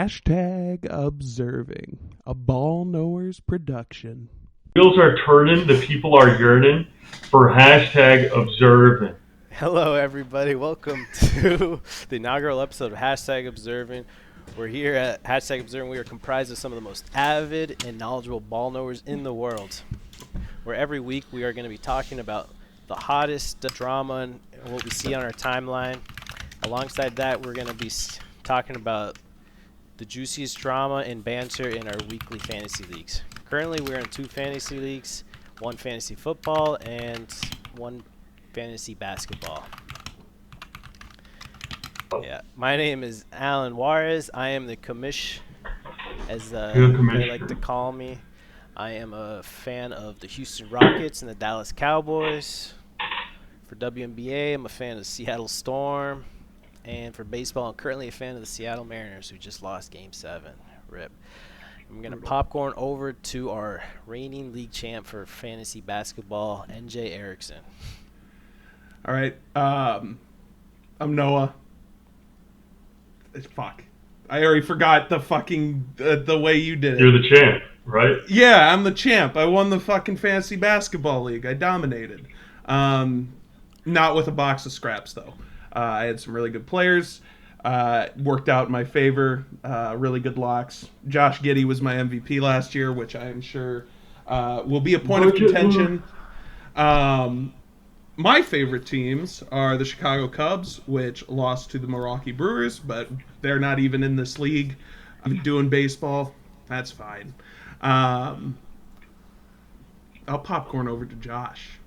Hashtag observing. A ball knowers production. Wheels are turning, the people are yearning for hashtag observing. Hello, everybody. Welcome to the inaugural episode of Hashtag Observing. We're here at Hashtag Observing. We are comprised of some of the most avid and knowledgeable ball knowers in the world. Where every week we are going to be talking about the hottest drama and what we see on our timeline. Alongside that, we're going to be talking about the juiciest drama and banter in our weekly fantasy leagues. Currently, we're in 2 fantasy leagues, 1 fantasy football and 1 fantasy basketball. Yeah, my name is Alan Juarez. I am the commish, as they like to call me. I am a fan of the Houston Rockets and the Dallas Cowboys. For WNBA, I'm a fan of the Seattle Storm. And for baseball, I'm currently a fan of the Seattle Mariners, who just lost Game 7. RIP. I'm going to popcorn over to our reigning league champ for fantasy basketball, NJ Erickson. All right. I'm Noah. Fuck. I already forgot the fucking the way you did it. You're the champ, right? Yeah, I'm the champ. I won the fucking fantasy basketball league. I dominated. Not with a box of scraps, though. I had some really good players. Worked out in my favor. Really good locks. Josh Giddey was my MVP last year, which I am sure will be a point of contention. My favorite teams are the Chicago Cubs, which lost to the Milwaukee Brewers, but they're not even in this league. I'm doing baseball. That's fine. I'll popcorn over to Josh.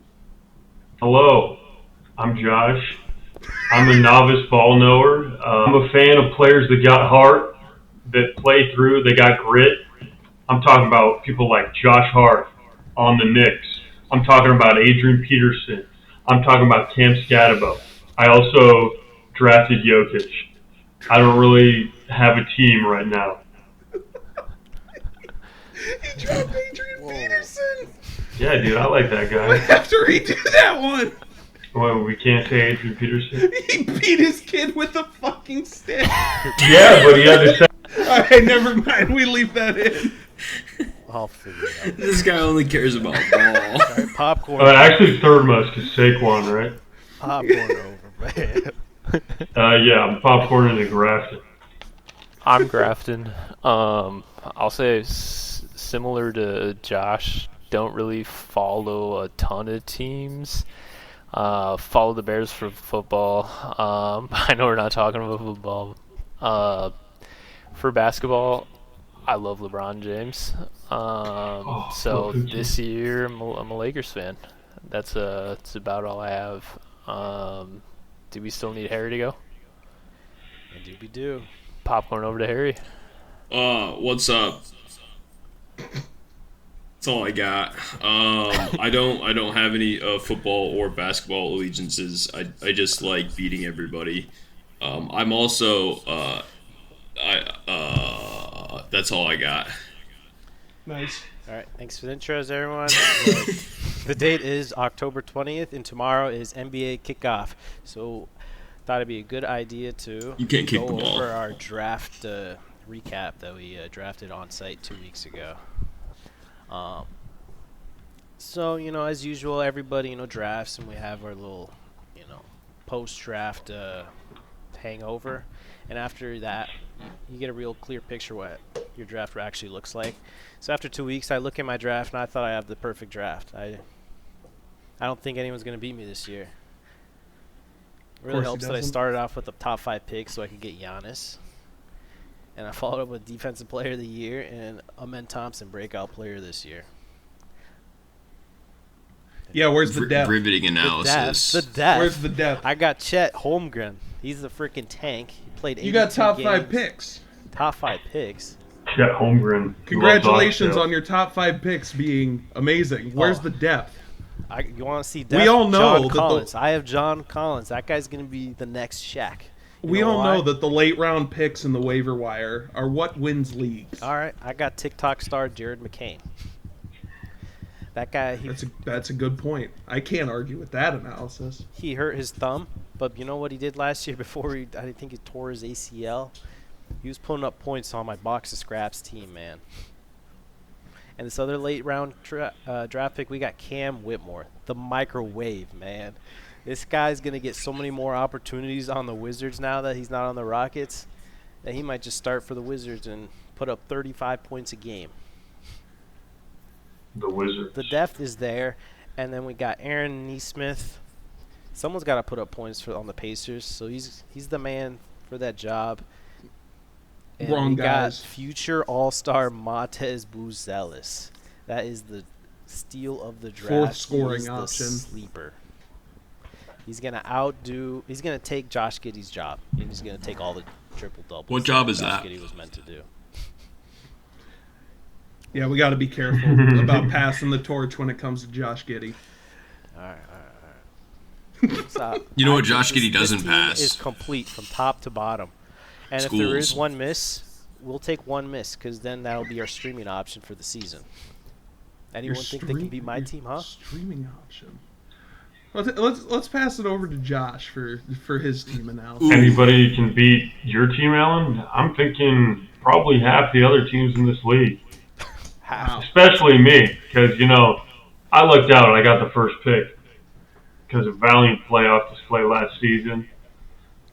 Hello, I'm Josh. I'm a novice ball knower. I'm a fan of players that got heart, that play through, they got grit. I'm talking about people like Josh Hart on the Knicks. I'm talking about Adrian Peterson. I'm talking about Cam Scatabo. I also drafted Jokic. I don't really have a team right now. He dropped Adrian Peterson. Yeah, dude, I like that guy. I have to redo that one. Well, we can't say Adrian Peterson. He beat his kid with a fucking stick. Yeah, but he had to say. All right, never mind. We leave that in. I'll figure it out. This guy only cares about ball. Right, popcorn. Actually, third most is Saquon, right? Popcorn over, man. Yeah, I'm popcorning and grafting. I'm grafting. I'll say similar to Josh, don't really follow a ton of teams. Follow the Bears for football. I know we're not talking about football. For basketball, I love LeBron James. So this year, I'm a Lakers fan. That's about all I have. Do we still need Harry to go? Indeed we do. Popcorn over to Harry. What's up? That's all I got. I don't have any football or basketball allegiances. I just like beating everybody. I'm also that's all I got. Nice. All right, thanks for the intros, everyone. The date is October 20th, and tomorrow is NBA kickoff. So, thought it'd be a good idea to You can't kick go the ball. over our draft recap that we drafted on site 2 weeks ago. So, as usual, everybody, drafts, and we have our little, post-draft hangover. And after that, you get a real clear picture what your draft actually looks like. So after 2 weeks, I look at my draft, and I thought I have the perfect draft. I don't think anyone's going to beat me this year. It really helps that I started off with the top 5 picks so I could get Giannis. And I followed up with Defensive Player of the Year and Amen Thompson Breakout Player this year. Yeah, where's the depth? Riveting analysis. The depth. Where's the depth? I got Chet Holmgren. He's the freaking tank. He played 82 You got top games. 5 picks. Top 5 picks. Chet Holmgren. Congratulations on your top 5 picks being amazing. Where's the depth? You want to see depth? We all know John that Collins. I have John Collins. That guy's going to be the next Shaq. We all know that the late round picks in the waiver wire are what wins leagues. All right, I got TikTok star Jared McCain. That guy, That's a good point. I can't argue with that analysis. he hurt his thumb, but you know what he did last year before I think he tore his ACL? He was putting up points on my box of scraps team, man. And this other late round draft pick, we got Cam Whitmore, the microwave, man. This guy's going to get so many more opportunities on the Wizards now that he's not on the Rockets, that he might just start for the Wizards and put up 35 points a game. The Wizards. The depth is there. And then we got Aaron Nesmith. Someone's got to put up points on the Pacers, so he's the man for that job. And Wrong we guys. got future All-Star Montez Buzelis. That is the steal of the draft. Fourth scoring He's option. The sleeper. He's gonna take Josh Giddey's job, and he's gonna take all the triple doubles. What job is Josh that? Giddey was meant to do. Yeah, we got to be careful about passing the torch when it comes to Josh Giddey. All right. So You know I what think Josh Giddey doesn't this team pass? is complete from top to bottom. And if there is Schools. one miss, we'll take one miss because then that'll be our streaming option for the season. Anyone think they can beat my team, huh? Streaming option. Let's pass it over to Josh for his team analysis. Anybody can beat your team, Alan? I'm thinking probably half the other teams in this league. Wow. Especially me, because, I lucked out and I got the first pick because of valiant playoff display last season.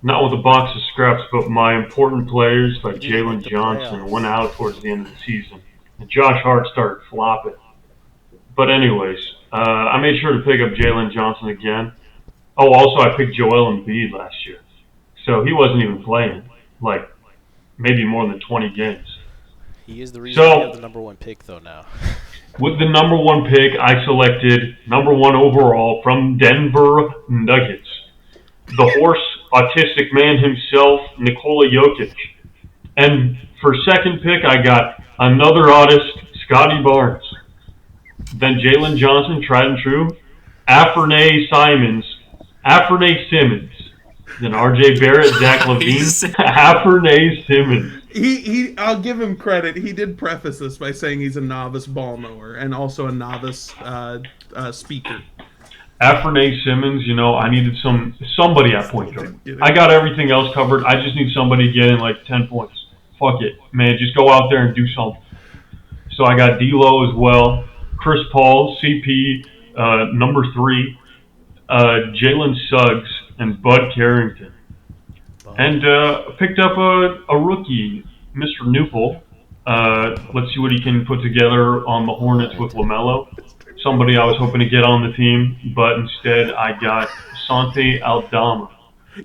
Not with a box of scraps, but my important players like You didn't Jalen make the Johnson playoffs. went out towards the end of the season. And Josh Hart started flopping. But anyways, I made sure to pick up Jalen Johnson again. Oh, also I picked Joel Embiid last year. So he wasn't even playing, like maybe more than 20 games. He is the reason So- we have the number one pick, though, now. With the number one pick, I selected number one overall from Denver Nuggets. The horse, autistic man himself, Nikola Jokic. And for second pick, I got another artist, Scotty Barnes. Then Jalen Johnson, tried and true. Afernay Simmons. Then R.J. Barrett, Zach Levine. Afernay Simmons. I'll give him credit. He did preface this by saying he's a novice ball knower and also a novice speaker. Afernay Simmons, I needed somebody at point guard. I got everything else covered. I just need somebody getting like 10 points. Fuck it, man. Just go out there and do something. So I got D'Lo as well. Chris Paul, CP, number 3, Jalen Suggs, and Bud Carrington. And picked up a rookie, Mr. Newpol. Let's see what he can put together on the Hornets with LaMelo. Somebody I was hoping to get on the team, but instead I got Santi Aldama.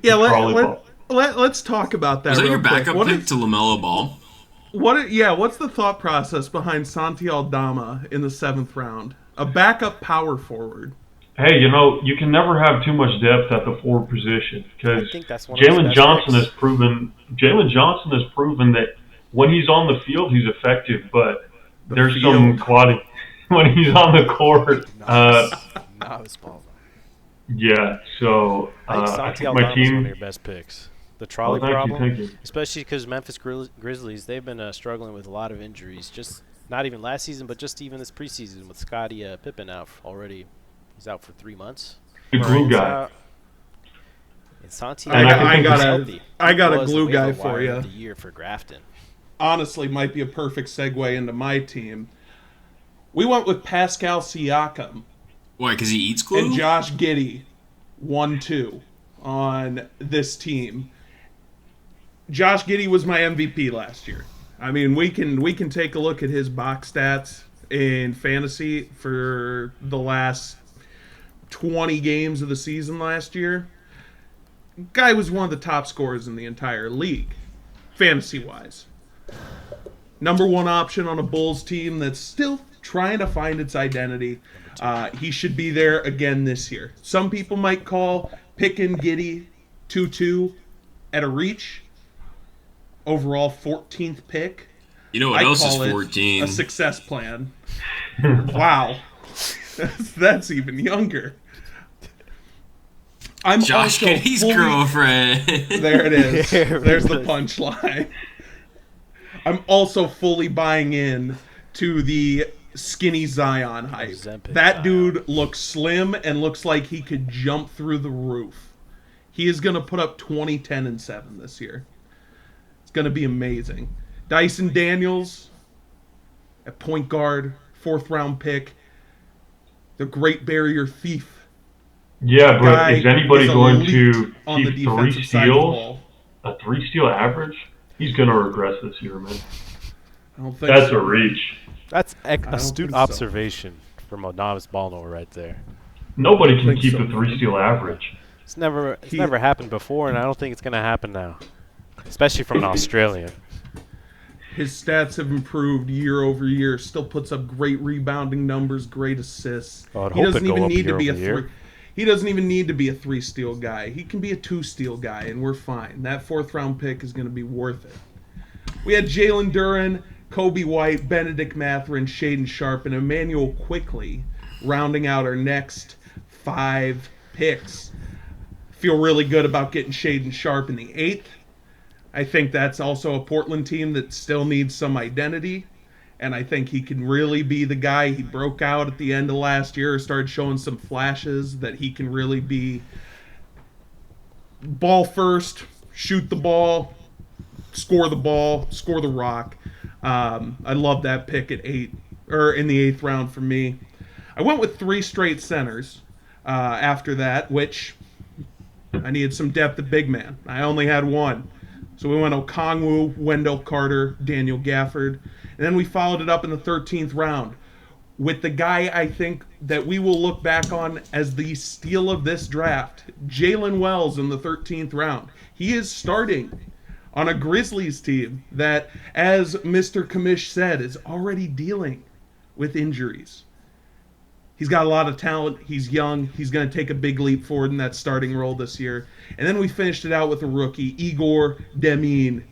Yeah, Volleyball. let's talk about that. Was that real your quick. backup What pick is- to LaMelo Ball? What's the thought process behind Santi Aldama in the 7th round? A backup power forward. Hey, you can never have too much depth at the forward position because I think that's one of his Jalen best Johnson picks. has proven that when he's on the field he's effective, but there's field. some quality when he's on the court. Novice ball. Yeah, so I think I Santi think my Aldama is one of team. your best picks. The trolley Thank problem, you. especially because Memphis Grizzlies, they've been struggling with a lot of injuries. Just not even last season, but just even this preseason with Scottie Pippen out already. He's out for 3 months. The glue guy. And Santi And I I got healthy. I got He a was glue the guy waiver for wire you. of the year for Grafton. Honestly, might be a perfect segue into my team. We went with Pascal Siakam Why? Because he eats glue? and Josh Giddey, 1-2 on this team. Josh Giddey was my MVP last year. I mean, we can take a look at his box stats in fantasy for the last 20 games of the season last year. Guy was one of the top scorers in the entire league, fantasy-wise. Number one option on a Bulls team that's still trying to find its identity. He should be there again this year. Some people might call picking Giddey 2-2 at a reach. Overall 14th pick. You know what else is call it 14? a success plan. Wow. That's even younger. I'm Josh also Giddey's fully- girlfriend. There it is. There There's it the is. punchline. I'm also fully buying in to the skinny Zion hype. Ozempic That Zion. dude looks slim and looks like he could jump through the roof. He is going to put up 20, 10, and 7 this year. It's going to be amazing. Dyson Daniels at point guard, 4th-round pick. The Great Barrier Thief. Yeah, but Guy is anybody is going elite to on the keep 3 defensive side of the steals? ball. A 3-steal average? He's going to regress this year, man. I don't think That's so. a reach. That's don't astute think so. observation from a novice ball knower right there. Nobody can think keep so, a man. 3-steal average. It's never He- never happened before, and I don't think it's going to happen now, especially from an Australian. His stats have improved year over year. Still puts up great rebounding numbers, great assists. Well, I'd He hope doesn't it'd go even up need to year be a over year. 3. He doesn't even need to be a 3-steal guy. He can be a 2-steal guy, and we're fine. That 4th-round pick is going to be worth it. We had Jalen Duren, Kobe White, Benedict Mathurin, Shaden Sharp, and Emmanuel Quickley rounding out our next 5 picks. Feel really good about getting Shaden Sharp in the 8th. I think that's also a Portland team that still needs some identity, and I think he can really be the guy. He broke out at the end of last year, started showing some flashes that he can really be ball first, shoot the ball, score the rock. I love that pick at 8 or in the 8th round for me. I went with 3 straight centers after that, which I needed some depth at big man. I only had 1. So we went Okongwu, Wendell Carter, Daniel Gafford. And then we followed it up in the 13th round with the guy I think that we will look back on as the steal of this draft, Jalen Wells in the 13th round. He is starting on a Grizzlies team that, as Mr. Kamish said, is already dealing with injuries. He's got a lot of talent. He's young. He's going to take a big leap forward in that starting role this year. And then we finished it out with a rookie, Igor Demine,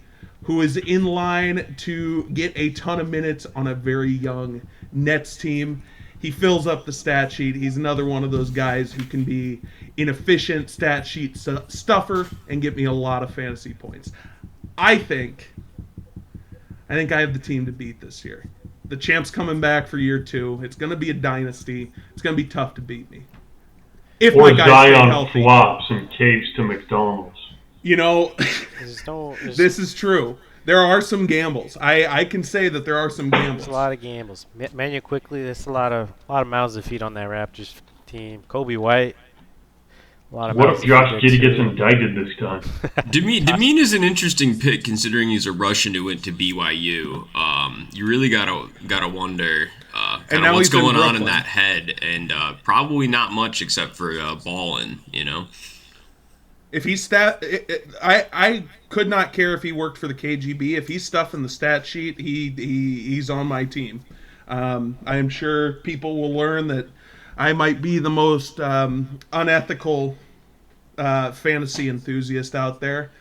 who is in line to get a ton of minutes on a very young Nets team. He fills up the stat sheet. He's another one of those guys who can be an efficient stat sheet stuffer and get me a lot of fantasy points. I think I have the team to beat this year. The champ's coming back for year 2. It's going to be a dynasty. It's going to be tough to beat me. If Or my guys stay Zion healthy. flops and caves to McDonald's. You know, There's this is true. There are some gambles. I can say that there are some gambles. a lot of gambles. Manuel Quickly, there's a lot of mouths to feed on that Raptors team. Kobe White, a lot of What mouths if to feed Josh there, Giddey too. gets indicted this time? Demine is an interesting pick considering he's a Russian who went to BYU. You really gotta wonder kind now of what's he's in going on in Brooklyn. that head, and probably not much except for balling. You know, If he's I could not care if he worked for the KGB. If he's stuffing the stat sheet, he's on my team. I am sure people will learn that I might be the most unethical fantasy enthusiast out there.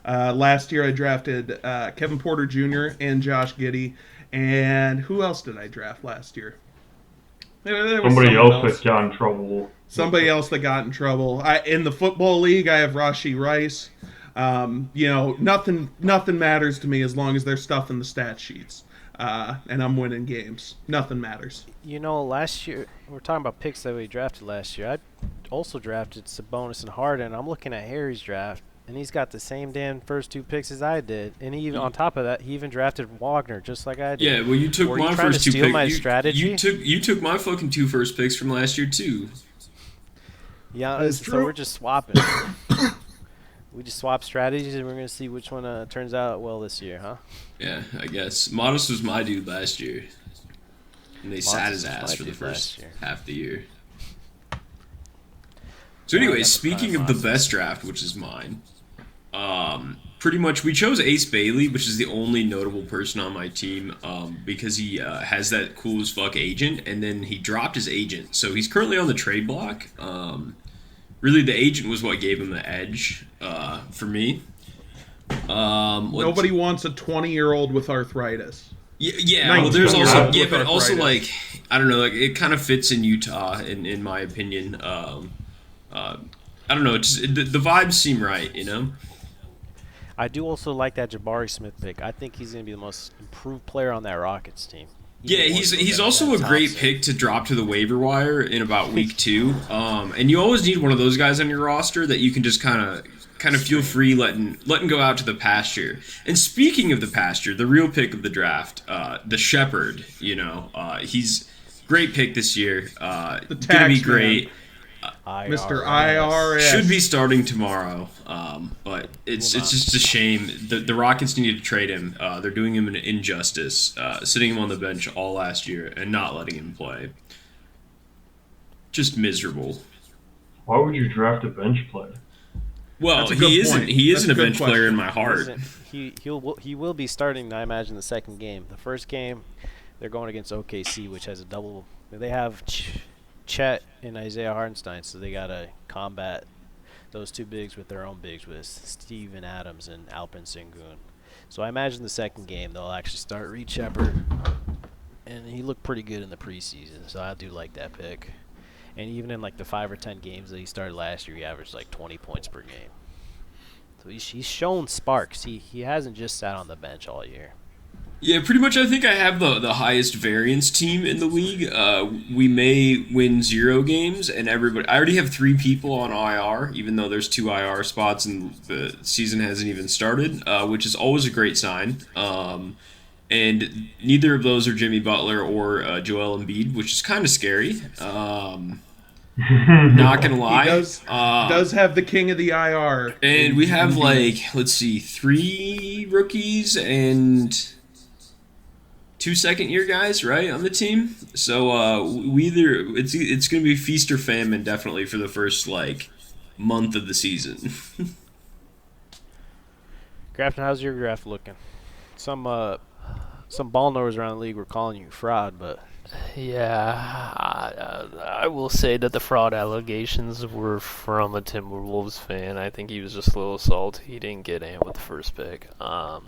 Last year I drafted Kevin Porter Jr. and Josh Giddey. And who else did I draft last year? There was Somebody someone else that got in trouble. Somebody else that got in trouble. In the football league, I have Rashee Rice. Nothing matters to me as long as they're stuffing the stat sheets. And I'm winning games. Nothing matters. You know, last year, we're talking about picks that we drafted last year. I also drafted Sabonis and Harden. I'm looking at Harry's draft, and he's got the same damn first 2 picks as I did. And he even on top of that, he even drafted Wagner just like I did. yeah. Well, you took Were my you trying first to 2 steal picks. my strategy? You took my fucking 2 first picks from last year too. Yeah, That's so true. we're just swapping. We just swap strategies, and we're going to see which one turns out well this year, huh? Yeah, I guess Modest was my dude last year, and they sat his Modest was ass my for the dude last first year. half of the year. So Yeah, I anyway, got the speaking prime of the last best draft, which is mine, pretty much we chose Ace Bailey, which is the only notable person on my team, because he has that cool as fuck agent, and then he dropped his agent, so he's currently on the trade block. Really, the agent was what gave him the edge for me. Nobody wants a 20-year-old with arthritis. Yeah. Well, there's 19 also with but also arthritis. like I don't know, like it kind of fits in Utah in my opinion. I don't know, it's just, the vibes seem right, you know. I do also like that Jabari Smith pick. I think he's going to be the most improved player on that Rockets team. Yeah, Even more he's so he's than also a Matt great Thompson. pick to drop to the waiver wire in about week 2. And you always need one of those guys on your roster that you can just kind of kind of feel free letting go out to the pasture. And speaking of the pasture, the real pick of the draft, the Shepherd, he's great pick this year. Gonna be great. Mr. IRS Should be starting tomorrow, but it's just a shame. The Rockets needed to trade him. They're doing him an injustice, sitting him on the bench all last year and not letting him play. Just miserable. Why would you draft a bench player? Well, he isn't a bench player in my heart. He will be starting, I imagine, the second game. The first game, they're going against OKC, which has a double. They have Chet and Isaiah Hartenstein, so they gotta combat those two bigs with their own bigs, with Steven Adams and Alperen Sengun. So I imagine the second game they'll actually start Reed Shepard, and he looked pretty good in the preseason, so I do like that pick. And even in like the 5 or 10 games that he started last year, he averaged like 20 points per game. So he's shown sparks. He hasn't just sat on the bench all year. Yeah, pretty much. I think I have the highest variance team in the league. We may win 0 games, and everybody. I already have 3 people on IR, even though there's 2 IR spots and the season hasn't even started, which is always a great sign. And neither of those are Jimmy Butler or Joel Embiid, which is kind of scary. Not gonna lie, he does have the king of the IR, and we have 3 rookies and 2 second-year guys, right, on the team. So it's gonna be feast or famine, definitely, for the first month of the season. Grafton, how's your draft looking? Some ball knowers around the league were calling you fraud, but yeah, I will say that the fraud allegations were from a Timberwolves fan. I think he was just a little salty. He didn't get in with the first pick. I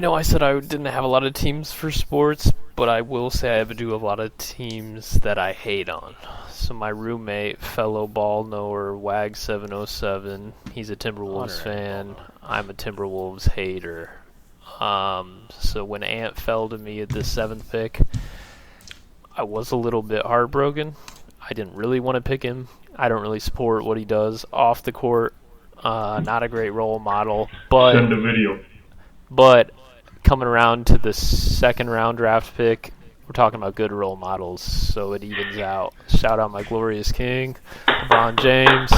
know I said I didn't have a lot of teams for sports, but I will say I do a lot of teams that I hate on. So my roommate, fellow ball knower, Wag707, he's a Timberwolves fan. I'm a Timberwolves hater. So when Ant fell to me at the 7th pick, I was a little bit heartbroken. I didn't really want to pick him. I don't really support what he does off the court. Not a great role model, but send a video. But coming around to the 2nd round draft pick, we're talking about good role models, so it evens out. Shout out my glorious king, LeBron James.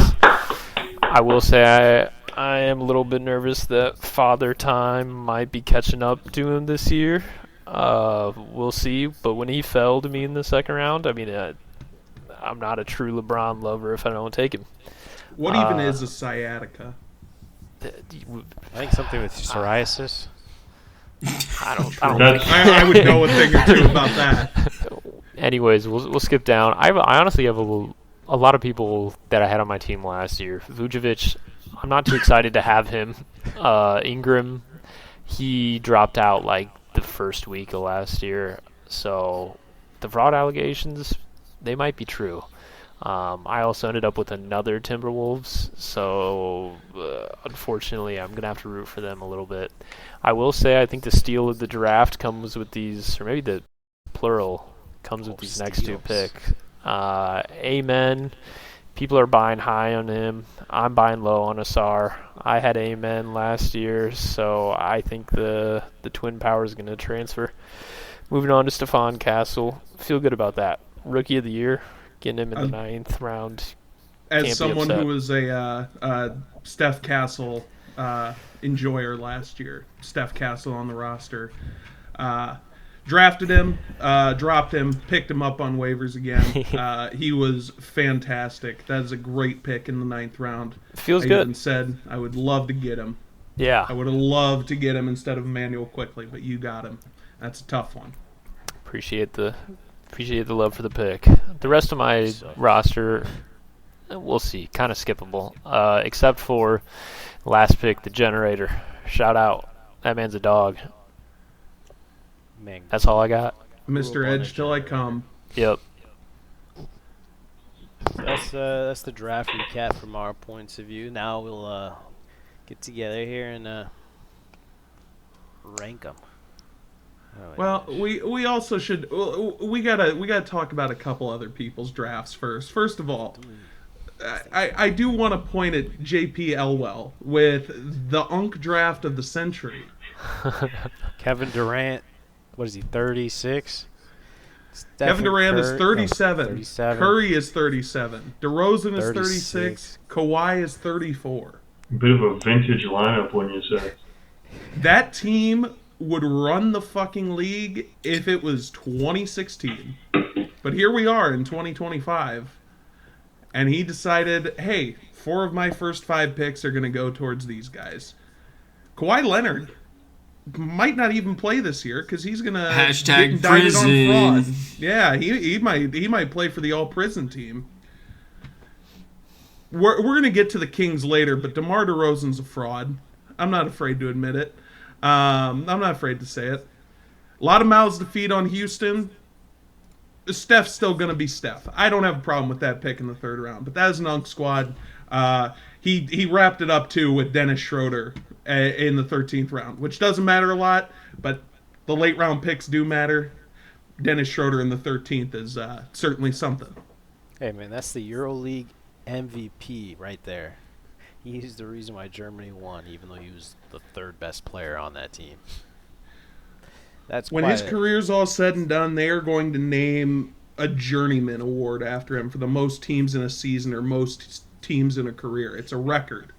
I will say I am a little bit nervous that Father Time might be catching up to him this year. We'll see. But when he fell to me in the 2nd round, I mean, I'm not a true LeBron lover if I don't take him. What even is a sciatica? I think something with psoriasis. I don't think. I would know a thing or two about that. Anyways, we'll skip down. I honestly have a lot of people that I had on my team last year. Vucevic, I'm not too excited to have him. Ingram, he dropped out the first week of last year. So the fraud allegations, they might be true. I also ended up with another Timberwolves, so unfortunately I'm going to have to root for them a little bit. I will say I think the steal of the draft comes with these, or maybe the plural comes with these next 2 picks. Amen. People are buying high on him. I'm buying low on Asar. I had Amen last year, so I think the twin power is going to transfer. Moving on to Stephon Castle. Feel good about that. Rookie of the year. Getting him in the 9th round. As someone who was a Steph Castle enjoyer last year, Steph Castle on the roster, drafted him, dropped him, picked him up on waivers again. He was fantastic. That is a great pick in the 9th round. Feels I good. even said I would love to get him. Yeah. I would have loved to get him instead of Emmanuel quickly, but you got him. That's a tough one. Appreciate the love for the pick. The rest of my roster, we'll see, kind of skippable, except for last pick, the generator. Shout out, that man's a dog. Man, that's all I got. Mr. Edge till I come. Yep. So that's the draft recap from our points of view. Now we'll get together here and rank them. Well, we also should we gotta talk about a couple other people's drafts first. First of all, I do want to point at JP Elwell with the Unk draft of the century. Kevin Durant, what is he, 36? Kevin Durant is 37. 37. Curry is 37. DeRozan is 36. 36. Kawhi is 34. Bit of a vintage lineup, when you say. That team would run the fucking league if it was 2016. But here we are in 2025. And he decided, hey, 4 of my first 5 picks are going to go towards these guys. Kawhi Leonard might not even play this year because he's going to get indicted prison. on fraud. Yeah, he might play for the all-prison team. We're going to get to the Kings later, but DeMar DeRozan's a fraud. I'm not afraid to admit it. I'm not afraid to say it. A lot of mouths to feed on Houston. Steph's still going to be Steph. I don't have a problem with that pick in the 3rd round, but that is an Unk squad. He wrapped it up, too, with Dennis Schroeder in the 13th round, which doesn't matter a lot, but the late-round picks do matter. Dennis Schroeder in the 13th is certainly something. Hey, man, that's the EuroLeague MVP right there. He's the reason why Germany won, even though he was the 3rd best player on that team. That's when his career's all said and done, they are going to name a journeyman award after him for the most teams in a season or most teams in a career. It's a record.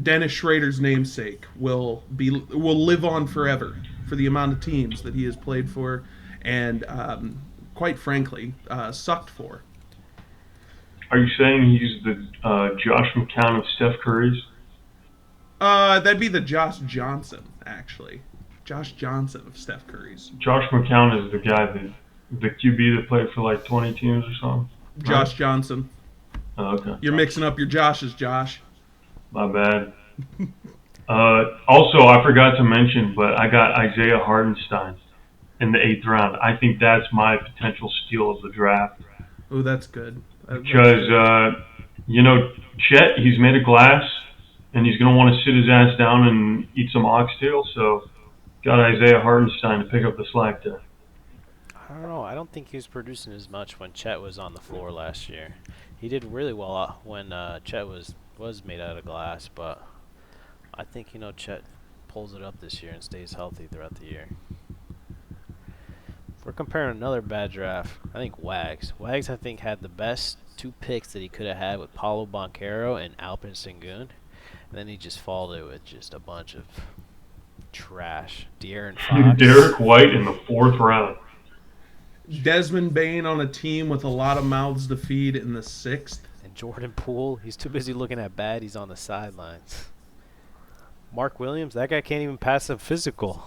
Dennis Schrader's namesake will live on forever for the amount of teams that he has played for and, quite frankly, sucked for. Are you saying he's the Josh McCown of Steph Curry's? That'd be the Josh Johnson, actually. Josh Johnson of Steph Curry's. Josh McCown is the guy the QB that played for like 20 teams or something? Josh Right? Johnson. Oh, okay. You're mixing up your Joshes, Josh. My bad. Also, I forgot to mention, but I got Isaiah Hartenstein in the 8th round. I think that's my potential steal of the draft. Oh, that's good. Because, Chet, he's made of glass, and he's going to want to sit his ass down and eat some oxtail, so got Isaiah Hartenstein to pick up the slack there. I don't know. I don't think he was producing as much when Chet was on the floor last year. He did really well when Chet was made out of glass, but I think, Chet pulls it up this year and stays healthy throughout the year. If we're comparing another bad draft, I think Wags. Wags, I think, had the best 2 picks that he could have had with Paulo Banchero and Alperen Sengun. And then he just followed it with just a bunch of trash. De'Aaron Fox. Derek White in the 4th round. Desmond Bain on a team with a lot of mouths to feed in the 6th. And Jordan Poole, he's too busy looking at bad. He's on the sidelines. Mark Williams, that guy can't even pass a physical.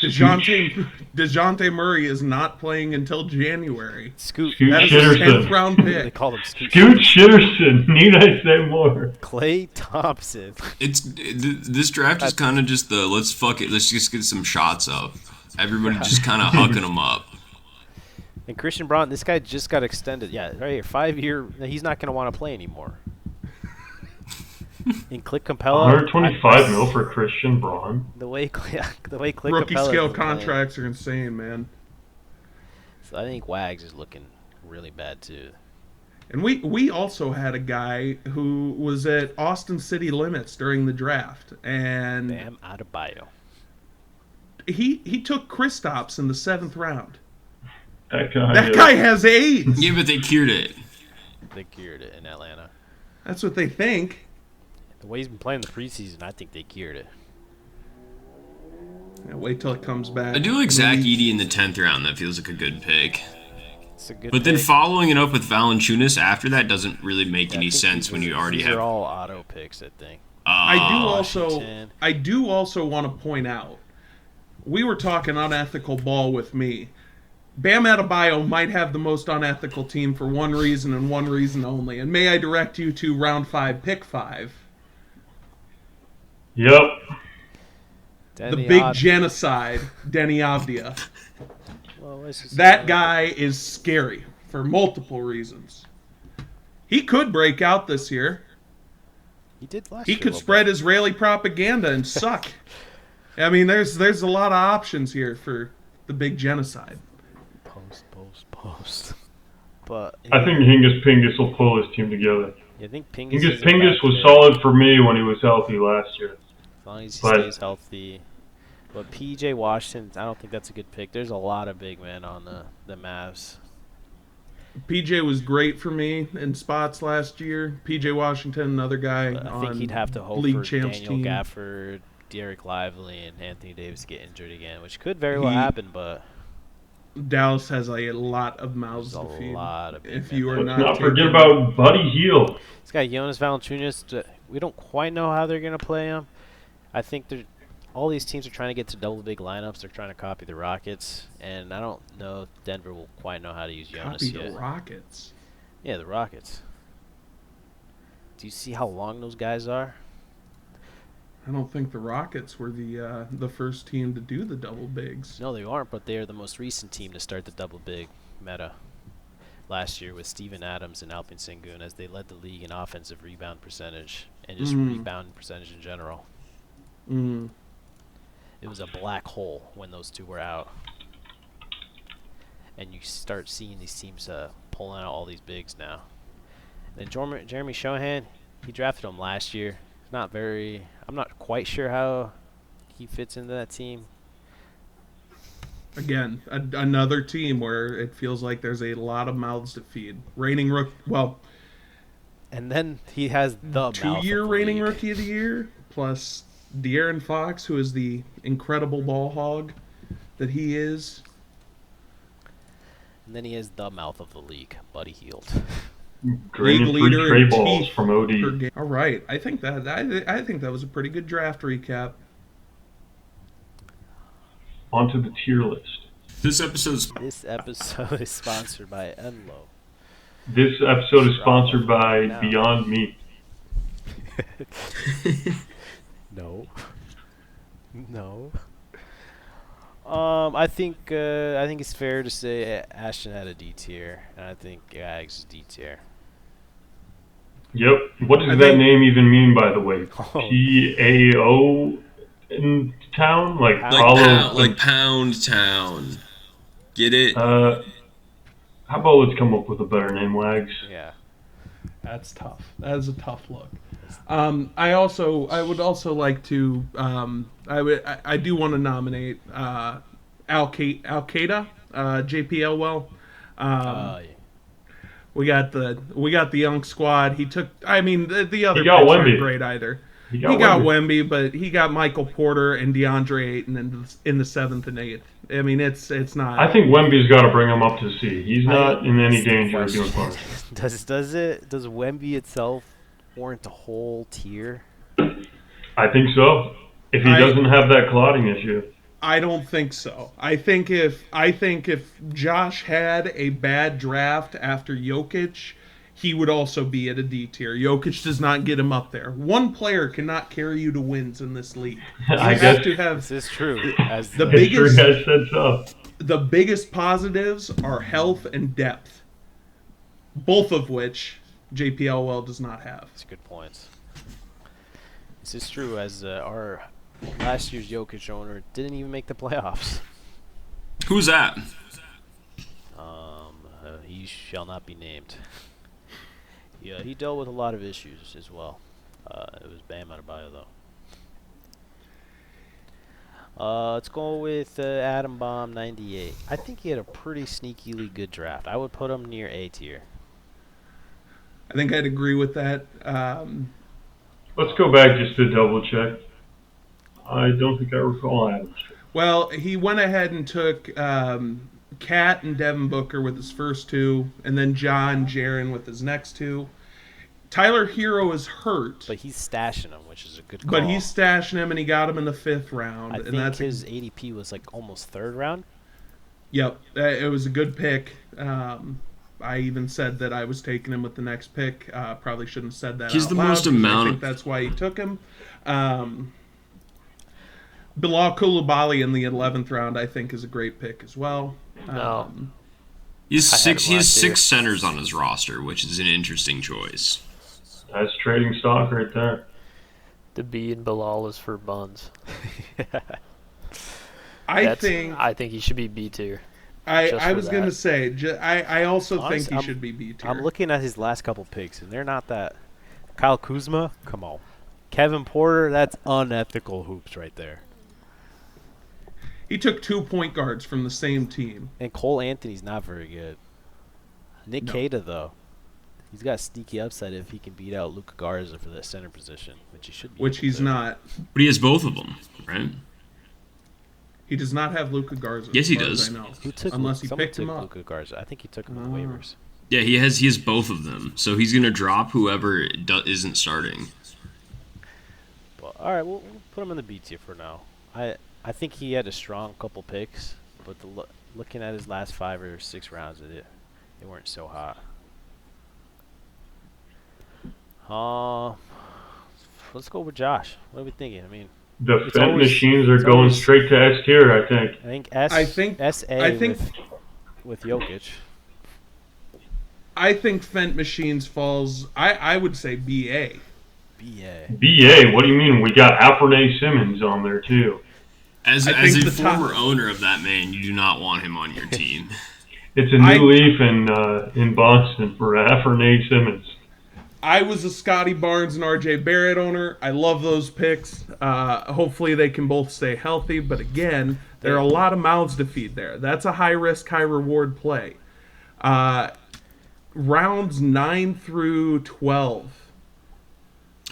DeJounte Murray is not playing until January. Scoot That is his Shitterson. 10th round They pick. called him Scoot. Scoot Shitterson. Need I say more? Klay Thompson. This draft is kind of just the let's just get some shots up. Everybody just kind of hucking them up. And Christian Braun, this guy just got extended. Yeah, right here, 5-year. He's not going to want to play anymore. And Click Capella, 125 mil for Christian Braun. the way Click Rookie Capella's scale been playing. contracts are insane, man. So I think Wags is looking really bad too. And we also had a guy who was at Austin City Limits during the draft, and Bam Adebayo. he took Kristaps in the 7th round. That guy, That guy has AIDS. Yeah, but they cured it. They cured it in Atlanta. That's what they think. The way he's been playing the preseason, I think they cured it. Yeah, wait till it comes back. I do like Zach Edey in the 10th round. That feels like a good pick. It's a good. But then pick. following it up with Valanciunas after that doesn't really make Yeah, I any think sense these when are- you already these have. are all auto picks, I think. I Washington. do also want to point out, we were talking unethical ball with me. Bam Adebayo might have the most unethical team for one reason and one reason only. And may I direct you to round 5, pick 5. Yep. Denny The big Avdija. genocide, Denny Avdia. Well, let's just That say- guy is scary for multiple reasons. He could break out this year. He did last He year. a could little spread bit. Israeli propaganda and suck. I mean, there's a lot of options here for the big genocide. Post. But I think Hingus Pingus will pull his team together. I think Hingus Pingus was solid for me when he was healthy last year. As long as he But- stays healthy. But PJ Washington, I don't think that's a good pick. There's a lot of big men on the Mavs. PJ was great for me in spots last year. PJ Washington, another guy But I on think he'd have to hope league for champs Daniel team. Gafford, Derek Lively, and Anthony Davis get injured again, which could very well He- happen, but Dallas has a lot of mouths there's to a feed. lot of big If men you are there. Let's not not forget taking- about Buddy Hield. This guy Jonas Valanciunas, we don't quite know how they're going to play him. I think all these teams are trying to get to double big lineups. They're trying to copy the Rockets, and I don't know if Denver will quite know how to use Jonas Copy yet. the Rockets. Yeah, the Rockets. Do you see how long those guys are? I don't think the Rockets were the first team to do the double bigs. No, they aren't, but they are the most recent team to start the double big meta last year with Steven Adams and Alpin Sengun as they led the league in offensive rebound percentage and just rebound percentage in general. Mm. It was a black hole when those two were out. And you start seeing these teams pulling out all these bigs now. Then Jeremy Shohan, he drafted him last year. I'm not quite sure how he fits into that team. Again, another team where it feels like there's a lot of mouths to feed. Reigning And then he has the 2-year reigning rookie of the year, plus De'Aaron Fox, who is the incredible ball hog that he is. And then he has the mouth of the league, Buddy Hield. Draining League leader 3 in trade balls teeth from per OD. game. All right, I think that was a pretty good draft recap. Onto the tier list. This episode's This episode is sponsored by Enlo. This episode is sponsored by Now. Beyond Meat. No. No. I think it's fair to say Ashton had a D tier, and I think Ags is D tier. Yep. What does I that think- name even mean, by the way? Oh. PAO in town? Like Pound- Olive? Pound Town. Get it? How about let's come up with a better name, Wags? Yeah. That's tough. That is a tough look. I would also like to. I do want to nominate Al Qaeda, JP Elwell. Yeah. We got the young squad. He took. I mean, the other got picks aren't Wemby. great either. He He got Wemby, but he got Michael Porter and DeAndre Ayton in the 7th and 8th. I mean, it's not. I think Wemby's got to bring him up to C. He's not in any danger of doing fine. Does Wemby itself warrant a whole tier? I think so. If he doesn't have that clotting issue. I don't think so. I think if Josh had a bad draft after Jokic, he would also be at a D tier. Jokic does not get him up there. One player cannot carry you to wins in this league. You I have guess to have This is true. As The the history biggest- has said so. the biggest positives are health and depth, both of which JPLL does not have. That's a good point. This is true, as our last year's Jokic owner didn't even make the playoffs. Who's that? He shall not be named. Yeah, he dealt with a lot of issues as well. It was Bam Adebayo, though. Let's go with Adam Bomb 98. I think he had a pretty sneakily good draft. I would put him near A tier. I think I'd agree with that. Let's go back just to double check. I don't think I recall Adams. Well, he went ahead and took Kat and Devin Booker with his first two, and then John Jaron with his next two. Tyler Hero is hurt, But he's stashing him, which is a good call. but he's stashing him, and he got him in the 5th round. I and think that's his ADP was like almost 3rd round. Yep, it was a good pick. I even said that I was taking him with the next pick. Probably shouldn't have said that. He's out the loud, most because I amount- think that's why he took him. Bilal Coulibaly in the 11th round, I think, is a great pick as well. No. He has I had him he has last year. 6 centers on his roster, which is an interesting choice. That's trading stock right there. The B in Bilal is for buns. I I think think he should be B tier. I was going to say, I also Honestly, think he should be B tier. I'm looking at his last couple picks, and they're not that. Kyle Kuzma, come on. Kevin Porter, that's unethical hoops right there. He took 2 point guards from the same team. And Cole Anthony's not very good. Nick Queta, though, he's got sneaky upside if he can beat out Luka Garza for the center position, which he should be. Which he's not. But he has both of them, right? He does not have Luka Garza. Yes, he does. I know. Who took Unless he someone picked him took up. Luka Garza. I think he took him on waivers. Yeah, he has both of them. So he's gonna drop whoever isn't starting. But, all right, we'll put him in the B tier for now. I think he had a strong couple picks, but looking at his last 5 or 6 rounds, they weren't so hot. Let's go with Josh. What are we thinking? I mean, The Fent machines are going straight to S tier, I think. I think with Jokic. I think Fent machines falls. I would say BA. BA? What do you mean? We got Alfred Simmons on there too. As a former owner of that man, you do not want him on your team. It's a new leaf in Boston for Alfred Simmons. I was a Scotty Barnes and RJ Barrett owner. I love those picks. Hopefully they can both stay healthy. But again, there are a lot of mouths to feed there. That's a high-risk, high-reward play. Rounds 9 through 12.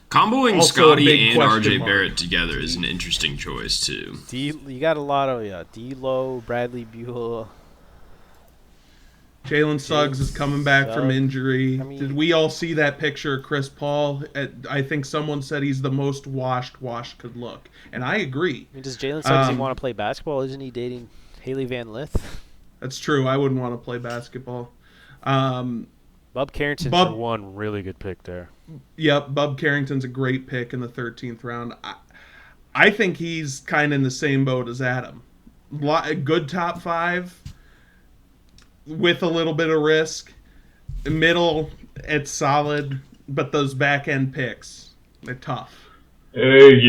Comboing Also Scotty and RJ Barrett together is an interesting choice, too. You got a lot of, D'Lo, Bradley Beal. Jalen Suggs is coming back from injury. I mean, did we all see that picture of Chris Paul? I think someone said he's the most washed could look. And I agree. I mean, does Jalen Suggs even want to play basketball? Isn't he dating Haley Van Lith? That's true. I wouldn't want to play basketball. Bub Carrington's one really good pick there. Yep, Bub Carrington's a great pick in the 13th round. I think he's kind of in the same boat as Adam. Good top 5 with a little bit of risk. Middle, it's solid, but those back-end picks, they're tough. Hey,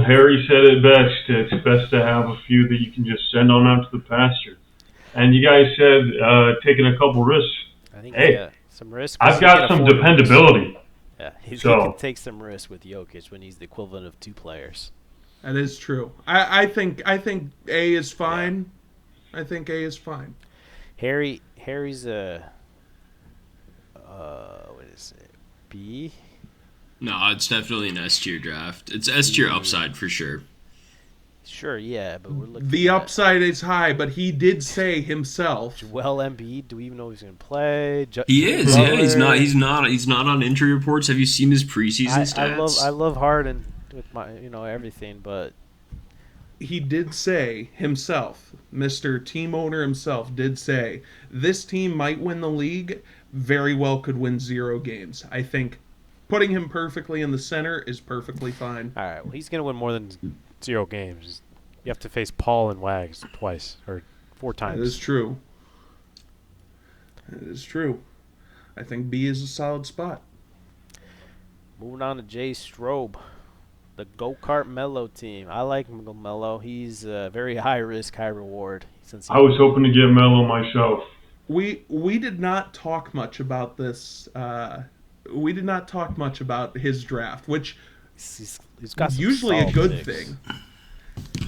Harry said it best. It's best to have a few that you can just send on out to the pasture. And you guys said taking a couple risks. I think some risk. I've got some dependability. Yeah, he can take some risk with Jokic when he's the equivalent of 2 players. That is true. I think A is fine. Yeah. I think A is fine. Harry's what is it? B? No, it's definitely an S tier draft. It's S tier upside for sure. Sure, yeah, but we're looking. The upside is high, but he did say himself. Joel Embiid, do we even know he's going to play? He is. Yeah, he's not on injury reports. Have you seen his preseason stats? I love Harden with my everything, but he did say himself, Mr. Team Owner himself, did say this team might win the league. Very well could win 0 games. I think putting him perfectly in the center is perfectly fine. All right, Well, he's going to win more than 0 games. You have to face Paul and Wags twice or 4 times. That is true. It is true. I think B is a solid spot. Moving on to Jay Strobe, the Go-Kart Mello team. I like Mello. He's very high risk, high reward. I was hoping to get Mello myself. We did not talk much about this. We did not talk much about his draft, which he's got usually a good picks. thing.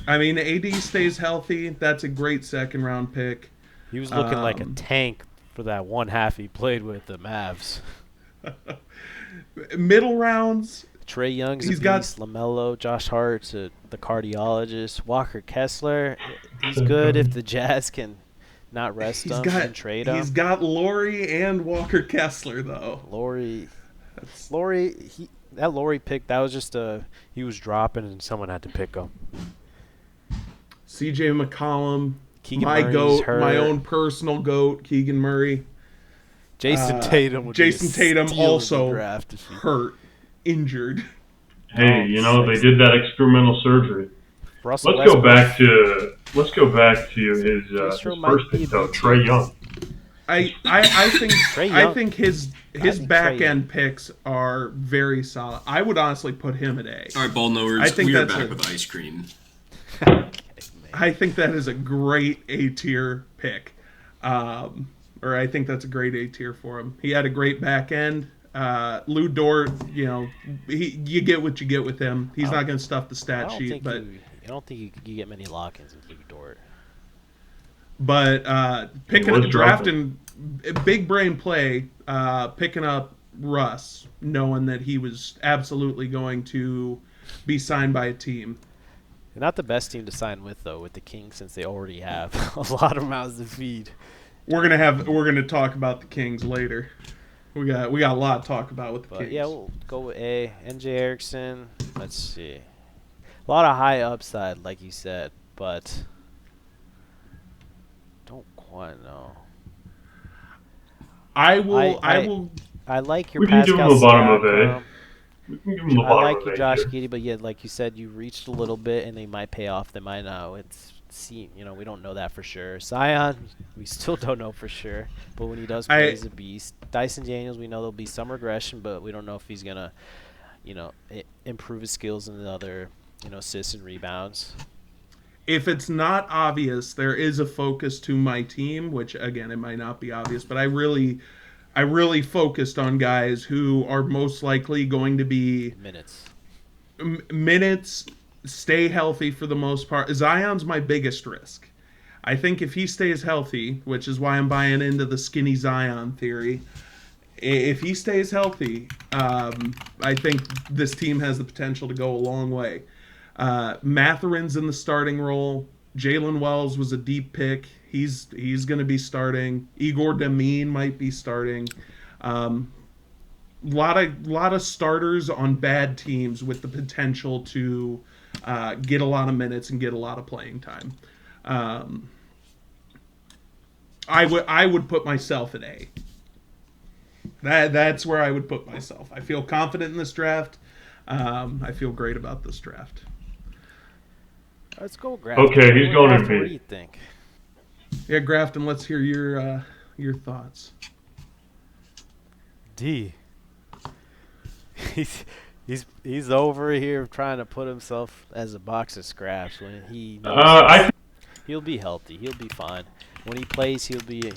I mean, AD stays healthy. That's a great second-round pick. He was looking like a tank for that one half he played with the Mavs. Middle rounds. Trae Young's a beast. LaMelo, Josh Hart, the cardiologist. Walker Kessler, he's good if the Jazz can not rest him and trade him. He's got Laurie and Walker Kessler, though. Laurie, that Laurie pick, that was just he was dropping and someone had to pick him. CJ McCollum, Keegan my Murray's goat, hurt. my own personal goat, Keegan Murray. Jason Tatum also hurt, injured. Hey, they did that experimental surgery. Let's go back to his first pick though, Trae Young. I think his back end picks are very solid. I would honestly put him at A. All right, ball knowers, we are back with ice cream. I think that is a great A tier pick. Or I think that's a great A tier for him. He had a great back end. Lou Dort, you get what you get with him. He's not going to stuff the stat sheet, but I don't think you get many lock-ins with Lou Dort. But drafting big brain play, picking up Russ, knowing that he was absolutely going to be signed by a team. They're not the best team to sign with, though, with the Kings, since they already have a lot of mouths to feed. We're gonna talk about the Kings later. We got a lot to talk about with the Kings. Yeah, we'll go with A. NJ Erickson. Let's see. A lot of high upside, like you said, but don't quite know. I like your we can give him Pascal a bottom of Siakam. A. We can give him a I bottom like of your A Josh here. Giddey, but yeah, like you said, you reached a little bit, and they might pay off. They might not. We don't know that for sure. Zion, we still don't know for sure. But when he does play, he's a beast. Dyson Daniels, we know there'll be some regression, but we don't know if he's gonna, improve his skills in the other, assists and rebounds. If it's not obvious, there is a focus to my team, which again, it might not be obvious, but I really focused on guys who are most likely going to be minutes, stay healthy for the most part. Zion's my biggest risk. I think if he stays healthy, which is why I'm buying into the skinny Zion theory, if he stays healthy, I think this team has the potential to go a long way. Matherin's in the starting role. Jalen Wells was a deep pick. He's going to be starting. Igor Demine might be starting. Lot of starters on bad teams with the potential to get a lot of minutes and get a lot of playing time. I would put myself at A. That's where I would put myself. I feel confident in this draft. I feel great about this draft. Let's go, Grafton. Okay, he's going to B. What do you think? Yeah, Grafton, let's hear your thoughts. D. He's over here trying to put himself as a box of scraps when he knows he'll be healthy. He'll be fine. When he plays, he'll be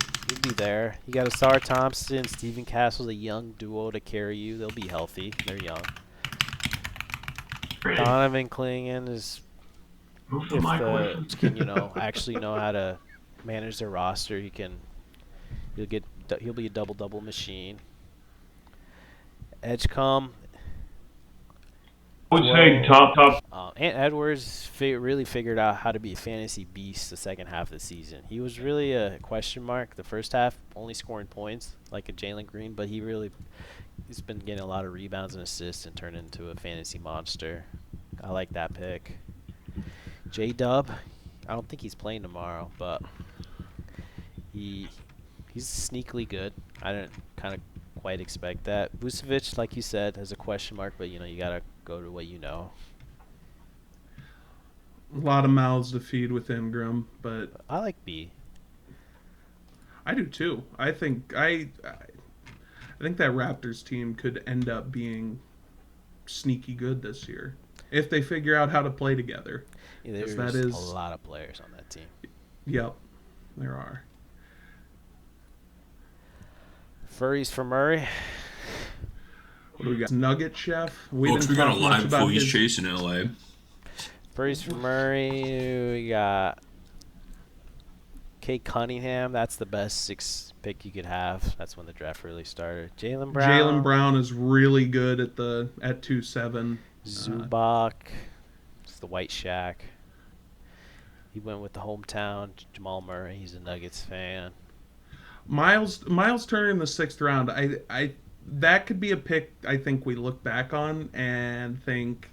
there. You got Asar Thompson, Steven Castle's a young duo to carry you. They'll be healthy. They're young. Donovan Clingan is can actually know how to manage their roster. He'll be a double machine. Edgecombe. I would say top. Ant Edwards really figured out how to be a fantasy beast the second half of the season. He was really a question mark the first half, only scoring points like a Jalen Green, but he's been getting a lot of rebounds and assists and turned into a fantasy monster. I like that pick. J-Dub, I don't think he's playing tomorrow, but he's sneakily good. I didn't kind of quite expect that. Vucevic, like you said, has a question mark, but you gotta go to what you know. A lot of mouths to feed with Ingram, but I like B. I do too. I think that Raptors team could end up being sneaky good this year if they figure out how to play together. Yeah, there's a lot of players on that team. Yep, there are. Furries for Murray. What do we got? Nugget Chef. We got a live police chase in LA. Furries for Murray. We got Kate Cunningham. That's the best 6 pick you could have. That's when the draft really started. Jaylen Brown. Jaylen Brown is really good at 2-7. Zubac. It's the White Shack. He went with the hometown. Jamal Murray. He's a Nuggets fan. Miles Turner in the 6th round. That could be a pick I think we look back on and think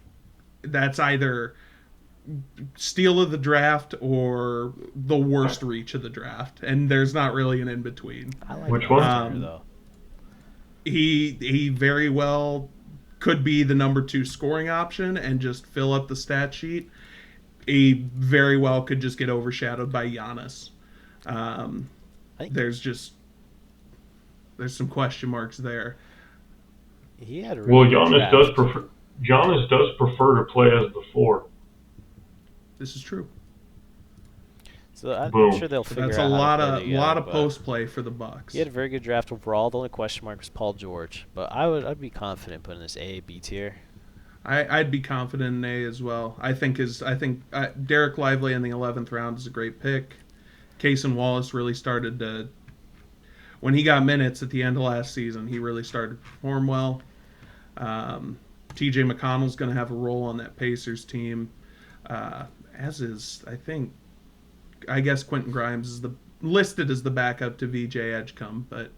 that's either steal of the draft or the worst reach of the draft, and there's not really an in between. I like Which one? Turner, though. He very well could be the number 2 scoring option and just fill up the stat sheet. He very well could just get overshadowed by Giannis. There's some question marks there. He had a really Giannis does prefer to play as the 4. This is true. So I'm Boom. sure they'll So figure that's out a how lot to play of together, but post play for the Bucks. he had a very good draft overall. The only question mark was Paul George, but I'd be confident putting this A, B tier. I'd be confident in A as well. I think Derek Lively in the 11th round is a great pick. Cason Wallace really started to, when he got minutes at the end of last season, he really started to perform well. TJ McConnell's going to have a role on that Pacers team, as is, I guess Quentin Grimes is listed as the backup to VJ Edgecombe, but